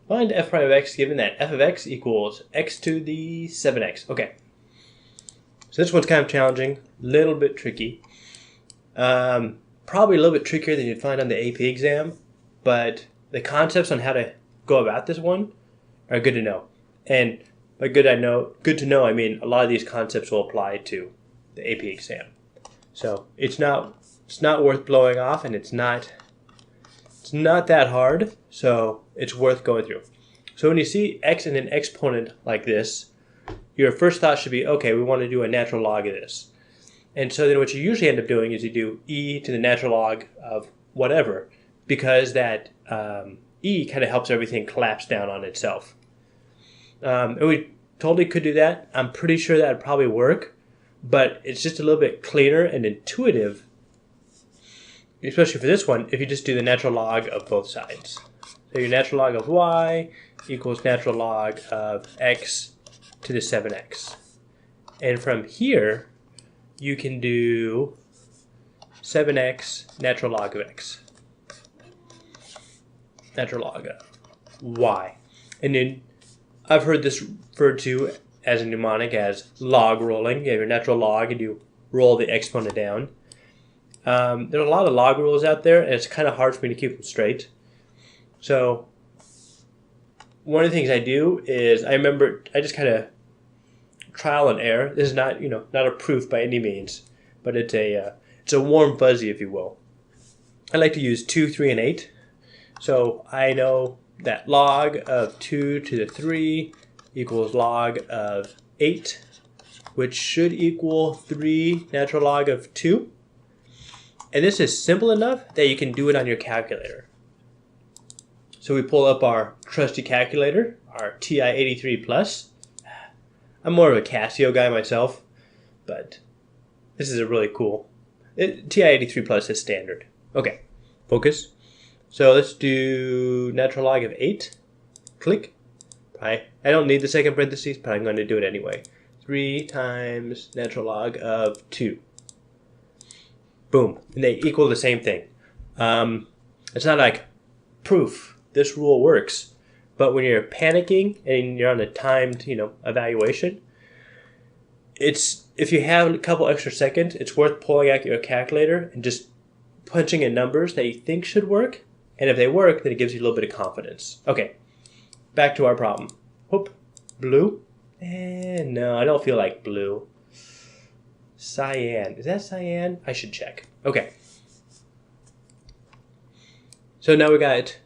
Find f prime of x given that f of x equals x to the 7x. Okay. So this one's kind of challenging, a little bit tricky. Probably a little bit trickier than you'd find on the AP exam, but the concepts on how to go about this one are good to know. And by good to know, I mean a lot of these concepts will apply to the AP exam. So it's not worth blowing off, and it's not that hard, so it's worth going through. So when you see x in an exponent like this, your first thought should be, okay, we want to do a natural log of this. And so then what you usually end up doing is you do e to the natural log of whatever, because that e kind of helps everything collapse down on itself. And we totally could do that. I'm pretty sure that would probably work, but it's just a little bit cleaner and intuitive, especially for this one, if you just do the natural log of both sides. So your natural log of y equals natural log of x to the 7x. And from here, you can do 7x natural log of x. Natural log of y. And then I've heard this referred to as a mnemonic as log rolling. You have your natural log and you roll the exponent down. There's a lot of log rules out there, and it's kind of hard for me to keep them straight. So one of the things I do is I just kind of trial and error. This is not not a proof by any means, but it's a warm fuzzy, if you will. I like to use 2, 3, and 8. So I know that log of 2 to the 3 equals log of 8, which should equal 3 natural log of 2. And this is simple enough that you can do it on your calculator. So we pull up our trusty calculator, our TI-83 Plus. I'm more of a Casio guy myself, but this is a really cool. TI-83 Plus is standard. Okay, focus. So let's do natural log of 8. Click. I don't need the second parentheses, but I'm going to do it anyway. 3 times natural log of 2. Boom. And they equal the same thing. It's not like proof. This rule works. But when you're panicking and you're on a timed, evaluation, if you have a couple extra seconds, it's worth pulling out your calculator and just punching in numbers that you think should work. And if they work, then it gives you a little bit of confidence. Okay, back to our problem. Whoop, blue? No, I don't feel like blue. Cyan. Is that cyan? I should check. Okay. So now we got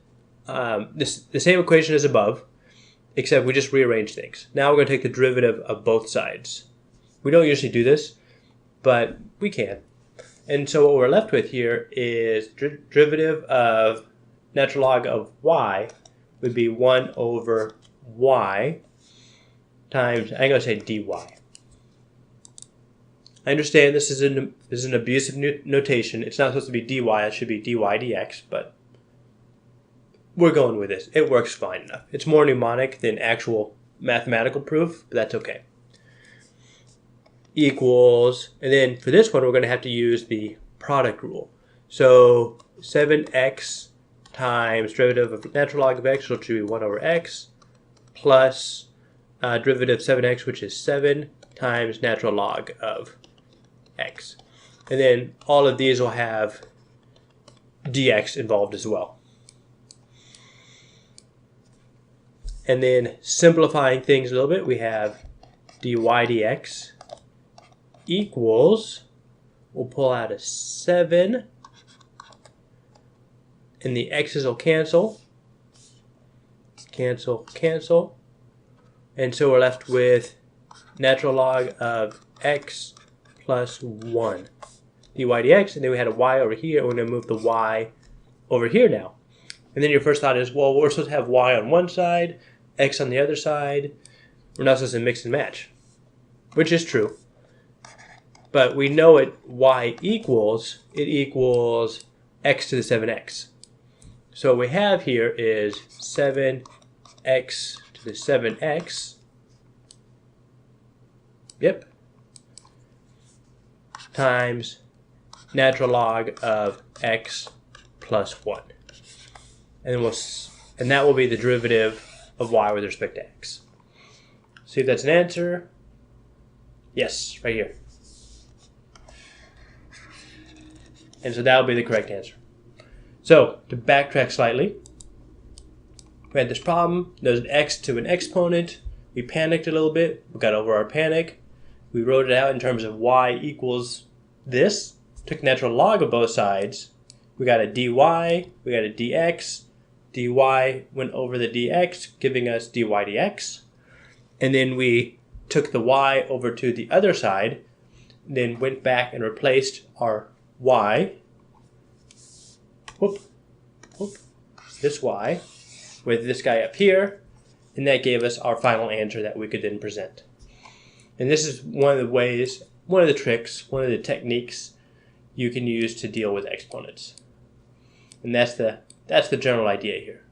the same equation as above, except we just rearrange things. Now we're going to take the derivative of both sides. We don't usually do this, but we can. And so what we're left with here is derivative of natural log of y would be 1 over y times, I'm going to say dy. I understand this is an abusive notation. It's not supposed to be dy, it should be dy dx, but we're going with this. It works fine enough. It's more mnemonic than actual mathematical proof, but that's okay. Equals, and then for this one, we're going to have to use the product rule. So 7x times derivative of natural log of x, which would be 1 over x, plus derivative of 7x, which is 7 times natural log of x. And then all of these will have dx involved as well. And then simplifying things a little bit, we have dy dx equals, we'll pull out a 7, and the x's will cancel. Cancel, cancel. And so we're left with natural log of x plus 1. dy dx, and then we had a y over here. We're going to move the y over here now. And then your first thought is, well, we're supposed to have y on one side, x on the other side. We're not supposed to mix and match, which is true. But we know y equals x to the 7x. So what we have here is 7x to the 7x. Yep. Times natural log of x plus 1. And then we'll And that will be the derivative of y with respect to x. See if that's an answer. Yes, right here. And so that will be the correct answer. So, to backtrack slightly, we had this problem. There's an x to an exponent. We panicked a little bit. We got over our panic. We wrote it out in terms of y equals this. Took natural log of both sides. We got a dy, we got a dx. dy went over the dx, giving us dy dx. And then we took the y over to the other side, then went back and replaced our y, this y, with this guy up here, and that gave us our final answer that we could then present. And this is one of the ways, one of the tricks, one of the techniques you can use to deal with exponents. And that's the general idea here.